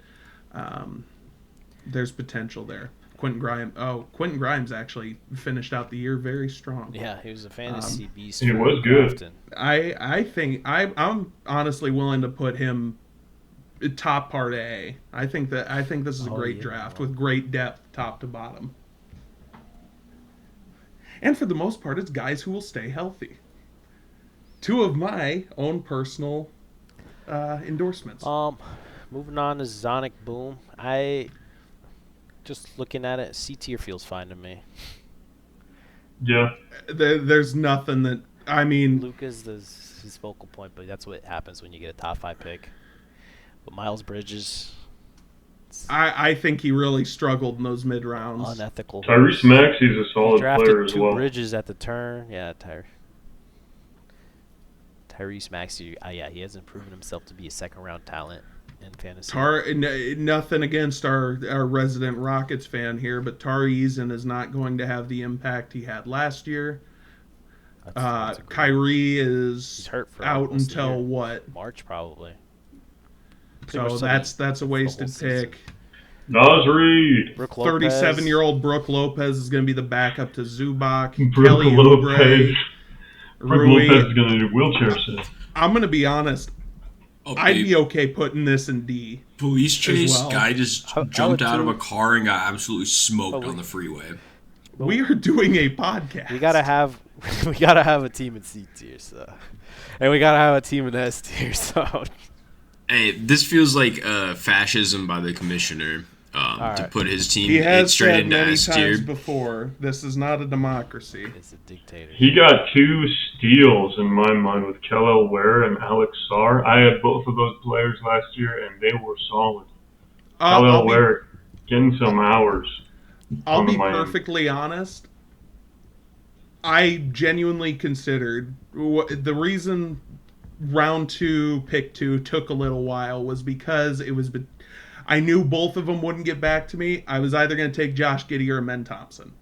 there's potential there. Quentin Grimes actually finished out the year very strong. Yeah, he was a fantasy beast. He was good. I'm honestly willing to put him top part A. I think this is a great draft with great depth top to bottom. And for the most part, it's guys who will stay healthy. Two of my own personal endorsements. Moving on to Zonic Boom. Just looking at it, C tier feels fine to me. Yeah. There's nothing that Luka's his focal point, but that's what happens when you get a top 5 pick. But Miles Bridges, I think he really struggled in those mid rounds. unethical. Tyrese Maxey's a solid player drafted as 2 well. Bridges at the turn. Yeah, Tyrese Maxey. Yeah, he hasn't proven himself to be a second round talent in fantasy. Nothing against our resident Rockets fan here, but Tari Eason is not going to have the impact he had last year. That's Kyrie He's is hurt for out almost a until year. what? March probably. So that's a wasted pick. Nas Reed. Brooke Lopez. 37-year-old Brooke Lopez is going to be the backup to Zubac. Brooke Kelly Lopez. Oubre, Brooke Rui. Lopez is going to do wheelchair sit. I'm going to be honest. I'd be okay putting this in D. Police chase, well. guy just jumped out of a car and got absolutely smoked on the freeway. We are doing a podcast. We gotta have a team in C tier, so, and we gotta have a team in S tier. So, Hey, this feels like fascism by the commissioner to right. put his team He has straight said into many S times tier. before, this is not a democracy. it's a dictator. He got 2 steals in my mind with Kelly Oubre and Alex Sarr. I had both of those players last year, and they were solid. Kelly Oubre getting some hours. I'll on the be Miami. perfectly honest. I genuinely considered the reason round 2, pick 2 took a little while was because I knew both of them wouldn't get back to me. I was either going to take Josh Giddey or Amen Thompson.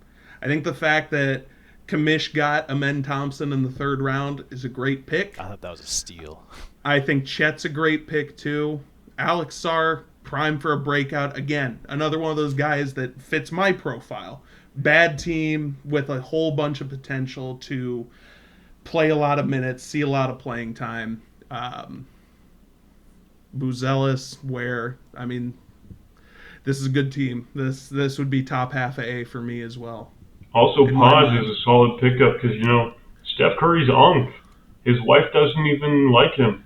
I think the fact that Kamish got Amen Thompson in the 3rd round is a great pick. I thought that was a steal. I think Chet's a great pick too. Alex Sarr, prime for a breakout. Again, another one of those guys that fits my profile. Bad team with a whole bunch of potential to play a lot of minutes, see a lot of playing time. Buzelis, this is a good team. This would be top half of A for me as well. Also, In my Podge mind. is a solid pickup because, Steph Curry's on. His wife doesn't even like him.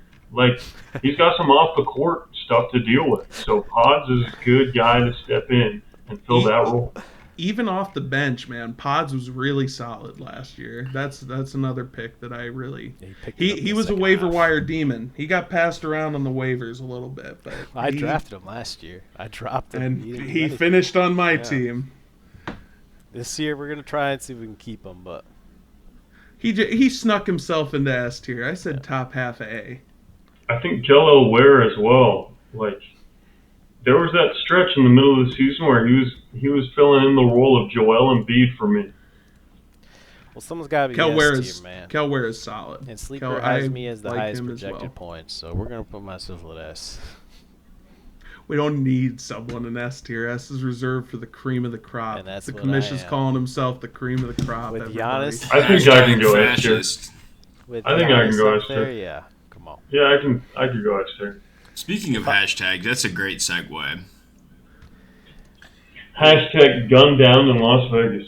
He's got some off-the-court stuff to deal with. So Podge is a good guy to step in and fill that role. Even off the bench, man, Pods was really solid last year. That's another pick that I really. He was a waiver wire demon. He got passed around on the waivers a little bit, but I drafted him last year. I dropped him, and didn't do he anything. finished on my team. This year we're gonna try and see if we can keep him, but He snuck himself into S tier. I said top half of A. I think Kelly Oubre as well. There was that stretch in the middle of the season where he was filling in the role of Joel Embiid for me. well, someone's gotta be Kel S tier, man. Kel Ware is solid. And Sleeper has me as the like highest him as projected well. points, so we're gonna put myself at S. We don't need someone in S tier. S is reserved for the cream of the crop. And that's the what commission's I am. calling himself the cream of the crop. With everybody. Giannis, I think I can go S tier. Fascist. with I think I can Giannis go up S tier. there, yeah. Come on. Yeah, I could go S tier. Speaking of hashtag, that's a great segue. Hashtag gun down in Las Vegas.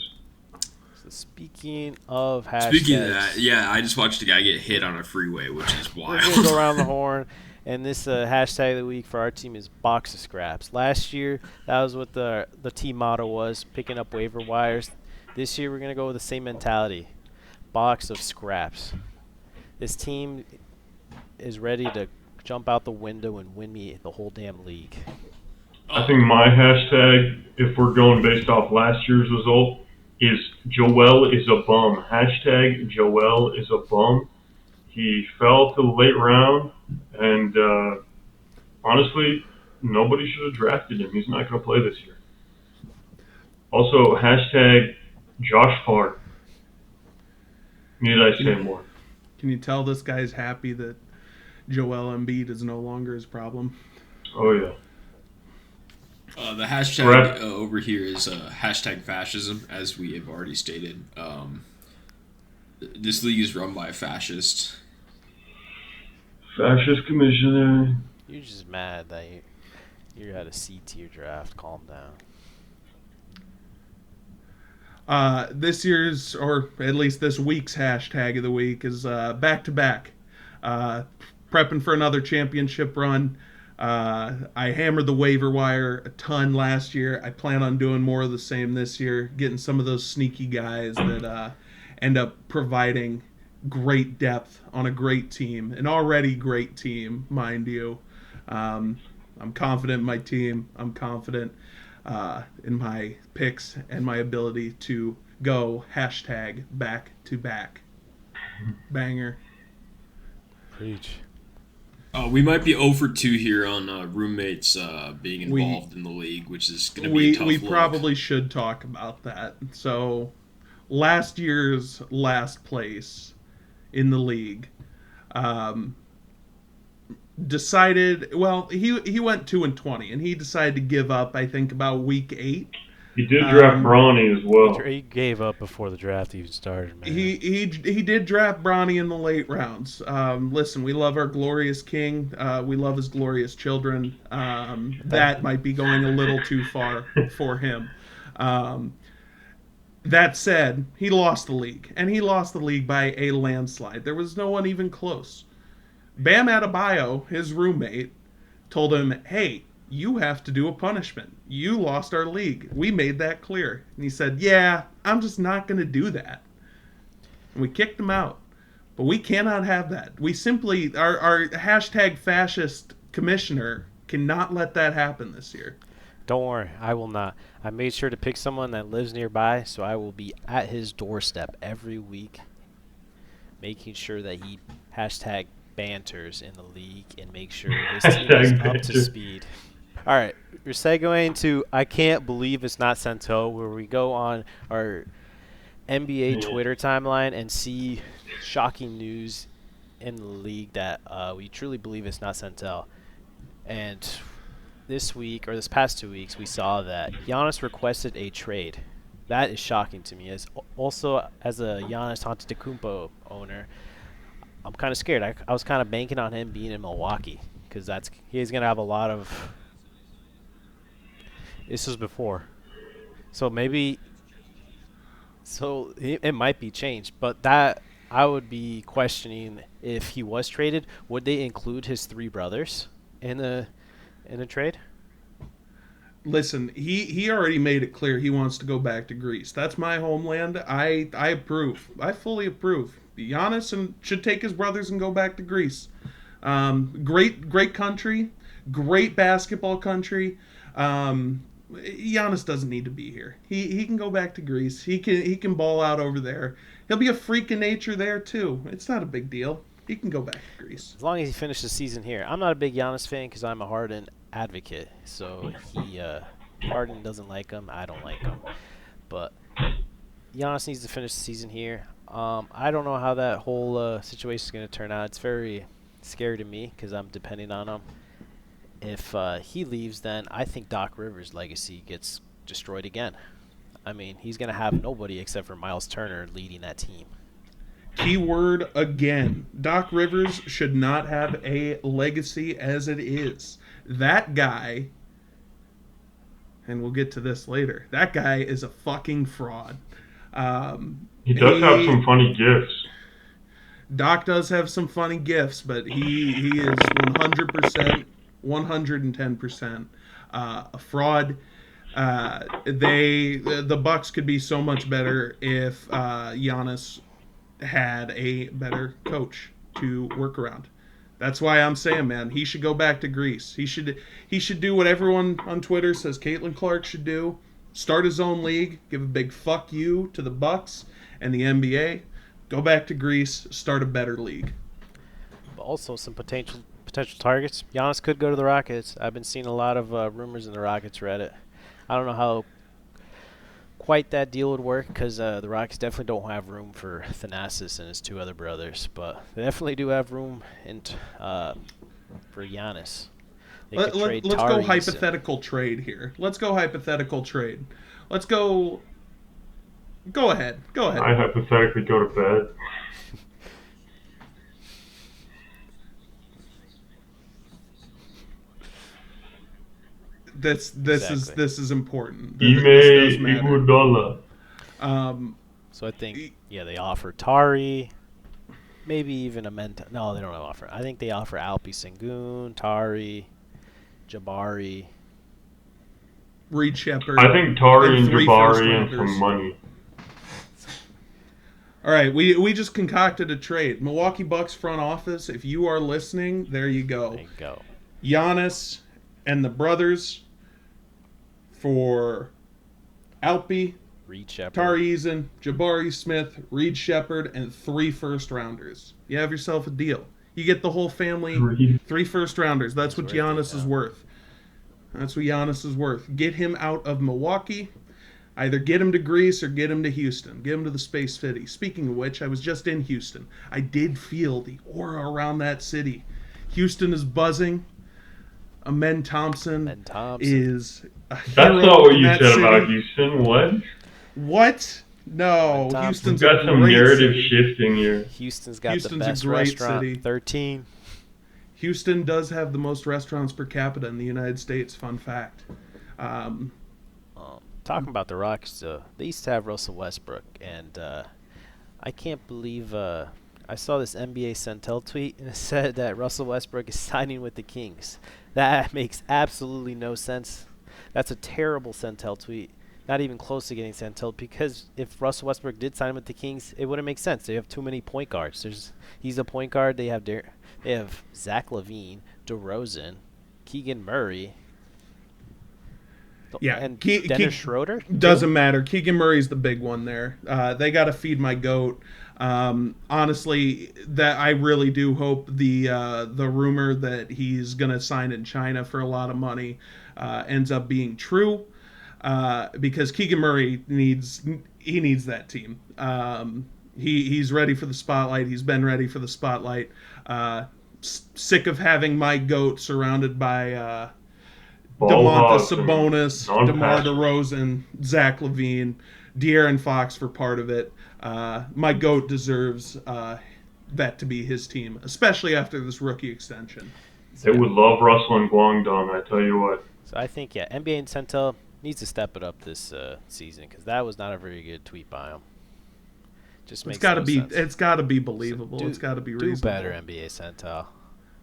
So speaking of hashtags, Speaking of that, yeah, I just watched a guy get hit on a freeway, which is we're wild. gonna go around the horn. And this hashtag of the week for our team is box of scraps. Last year, that was what the team motto was, picking up waiver wires. This year, we're gonna go with the same mentality, box of scraps. This team is ready to jump out the window and win me the whole damn league. I think my hashtag, if we're going based off last year's result, is Joel is a bum. Hashtag Joel is a bum. He fell to the late round, and honestly, nobody should have drafted him. He's not going to play this year. Also, hashtag Josh Fart. Need I say more? Can you tell this guy's happy that Joel Embiid is no longer his problem? Oh, yeah. The hashtag over here is hashtag fascism, as we have already stated. This league is run by a fascist. Fascist commissioner. You're just mad that you had a C-tier draft. Calm down. This year's, or at least this week's hashtag of the week is back-to-back. Prepping for another championship run. I hammered the waiver wire a ton last year. I plan on doing more of the same this year, getting some of those sneaky guys that end up providing great depth on a great team, an already great team, mind you. I'm confident in my team. I'm confident in my picks and my ability to go hashtag back-to-back. Banger. Preach. We might be 0 for 2 here on roommates being involved in the league, which is going to be a tough We look. probably should talk about that. So, last year's last place in the league decided. Well, he went 2-20, and he decided to give up. I think about week 8. He did draft Bronny as well. He gave up before the draft even started, man. He did draft Bronny in the late rounds. Listen, we love our glorious king. We love his glorious children. That might be going a little too far for him. That said, he lost the league, and he lost the league by a landslide. There was no one even close. Bam Adebayo, his roommate, told him, "Hey, you have to do a punishment. You lost our league. We made that clear." And he said, "Yeah, I'm just not going to do that." And we kicked him out. But we cannot have that. We simply, our hashtag fascist commissioner cannot let that happen this year. Don't worry, I will not. I made sure to pick someone that lives nearby, so I will be at his doorstep every week, making sure that he hashtag banters in the league and make sure his team is up to speed. All right, we're segueing to I can't believe it's not centel, where we go on our NBA Twitter timeline and see shocking news in the league that we truly believe it's not centel. And this week, or this past 2 weeks, we saw that Giannis requested a trade. That is shocking to me. Also, as a Giannis Antetokounmpo owner, I'm kind of scared. I was kind of banking on him being in Milwaukee because he's going to have a lot of. This was before, so maybe. So it might be changed, but that I would be questioning if he was traded. Would they include his 3 brothers in a trade? Listen, he already made it clear he wants to go back to Greece. That's my homeland. I approve. I fully approve. Giannis should take his brothers and go back to Greece. Great country, great basketball country. Giannis doesn't need to be here. He can go back to Greece. He can ball out over there. He'll be a freak of nature there too. It's not a big deal. He can go back to Greece. As long as he finishes the season here. I'm not a big Giannis fan because I'm a Harden advocate. So Harden doesn't like him. I don't like him. But Giannis needs to finish the season here. I don't know how that whole situation is going to turn out. It's very scary to me because I'm depending on him. If he leaves, then I think Doc Rivers' legacy gets destroyed again. I mean, he's going to have nobody except for Miles Turner leading that team. Keyword again. Doc Rivers should not have a legacy as it is. That guy, and we'll get to this later, that guy is a fucking fraud. He does have some funny gifts. Doc does have some funny gifts, but he is 100%, 110% a fraud. The Bucks could be so much better if Giannis had a better coach to work around. That's why I'm saying, man, he should go back to Greece. He should do what everyone on Twitter says Caitlin Clark should do. Start his own league, give a big fuck you to the Bucks and the NBA. Go back to Greece, start a better league. But also some potential targets. Giannis could go to the Rockets. I've been seeing a lot of rumors in the Rockets Reddit. I don't know how quite that deal would work because the Rockets definitely don't have room for Thanasis and his 2 other brothers, but they definitely do have room for Giannis. Let's go hypothetical trade here. Let's go hypothetical trade. Let's go. Go ahead. I hypothetically go to bed. This is important. Ime Iguodala. So I think they offer Tari, maybe even a Menta. No, they don't offer. I think they offer Alpi Sengun, Tari, Jabari, Reed Shepherd. I think Tari and Jabari and some money. All right, we just concocted a trade. Milwaukee Bucks front office, if you are listening, there you go. There you go. Giannis and the brothers for Alpi, Reed Shepherd, Tari Eason, Jabari Smith, Reed Shepherd, and 3 first-rounders. You have yourself a deal. You get the whole family, 3 first-rounders. That's what Giannis is worth. That's what Giannis is worth. Get him out of Milwaukee. Either get him to Greece or get him to Houston. Get him to the Space City. Speaking of which, I was just in Houston. I did feel the aura around that city. Houston is buzzing. Amen Thompson is a hero. That's not what you said city. about Houston. What? No, Houston's got some narrative shifting here. Houston's the best restaurant. City. 13. Houston does have the most restaurants per capita in the United States. Fun fact. Talking about the Rockets, they used to have Russell Westbrook, and I can't believe I saw this NBA Centel tweet, and it said that Russell Westbrook is signing with the Kings. That makes absolutely no sense. That's a terrible Centel tweet. Not even close to getting Centel, because if Russell Westbrook did sign with the Kings, it wouldn't make sense. They have too many point guards. He's a point guard. They have Zach LaVine, DeRozan, Keegan Murray. Yeah, and Dennis Schroeder? Doesn't matter. Keegan Murray's the big one there. They got to feed my goat. Honestly, that I really do hope the rumor that he's going to sign in China for a lot of money ends up being true, because Keegan Murray needs that team. He's ready for the spotlight. He's been ready for the spotlight. Sick of having my goat surrounded by Domantas Sabonis, DeMar DeRozan, Zach LaVine, De'Aaron Fox for part of it. My GOAT deserves that to be his team, especially after this rookie extension. They would love Russell and Guangdong, I tell you what. So I think, NBA and Centel needs to step it up this season, because that was not a very good tweet by him. Just makes sense. It's got to be believable. It's got to be reasonable. Do better, NBA Centel.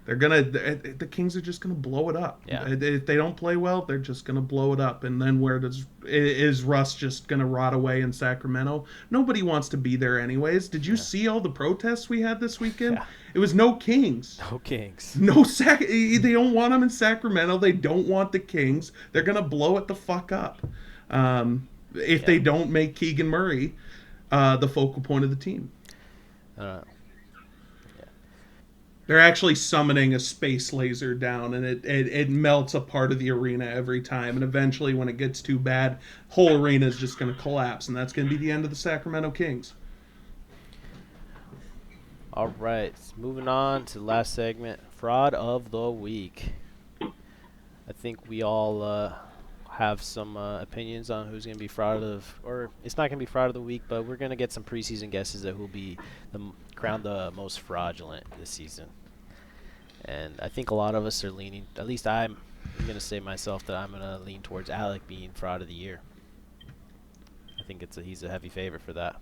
The Kings are just gonna blow it up. Yeah. If they don't play well, they're just gonna blow it up. And then is Russ just gonna rot away in Sacramento? Nobody wants to be there anyways. Did you see all the protests we had this weekend? Yeah. It was no Kings. No Kings. They don't want them in Sacramento. They don't want the Kings. They're gonna blow it the fuck up. If they don't make Keegan Murray the focal point of the team. They're actually summoning a space laser down, and it melts a part of the arena every time. And eventually, when it gets too bad, whole arena is just going to collapse, and that's going to be the end of the Sacramento Kings. All right, moving on to the last segment, Fraud of the Week. I think we all have some opinions on who's going to be or it's not going to be Fraud of the Week, but we're going to get some preseason guesses that who will be crowned the most fraudulent this season. And I think a lot of us are leaning, at least I'm going to say myself that I'm going to lean towards Alec being Fraud of the Year. I think he's a heavy favorite for that.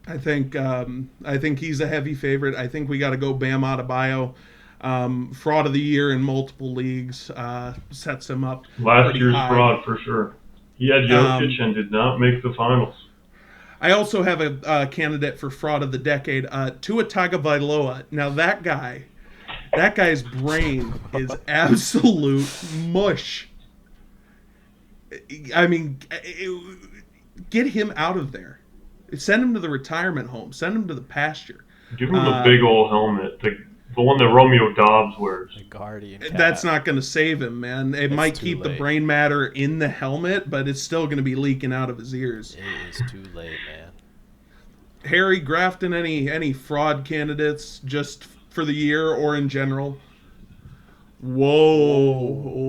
I think he's a heavy favorite. I think we got to go Bam Adebayo. Fraud of the Year in multiple leagues sets him up. Last year's high. fraud for sure. He had Jokic and did not make the finals. I also have a candidate for Fraud of the Decade, Tua Tagovailoa. Now that guy That guy's brain is absolute mush. I mean, get him out of there. Send him to the retirement home. Send him to the pasture. Give him the big old helmet, the one that Romeo Dobbs wears. The Guardian cap. That's not going to save him, man. It might keep the brain matter in the helmet, but it's still going to be leaking out of his ears. It is too late, man. Harry Grafton, any fraud candidates just for the year or in general? Whoa.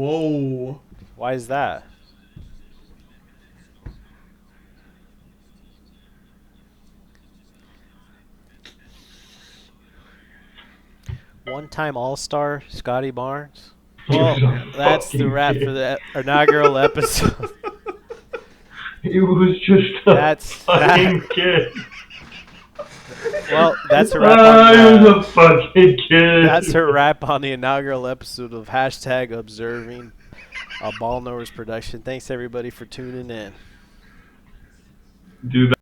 Why is that? One-time All-Star Scotty Barnes. Well, that's the wrap for the inaugural episode. He was just a fucking kid. Well, that's a wrap. A fucking kid. That's a wrap on the inaugural episode of #Observing, a Ball Knowers production. Thanks everybody for tuning in. Do that.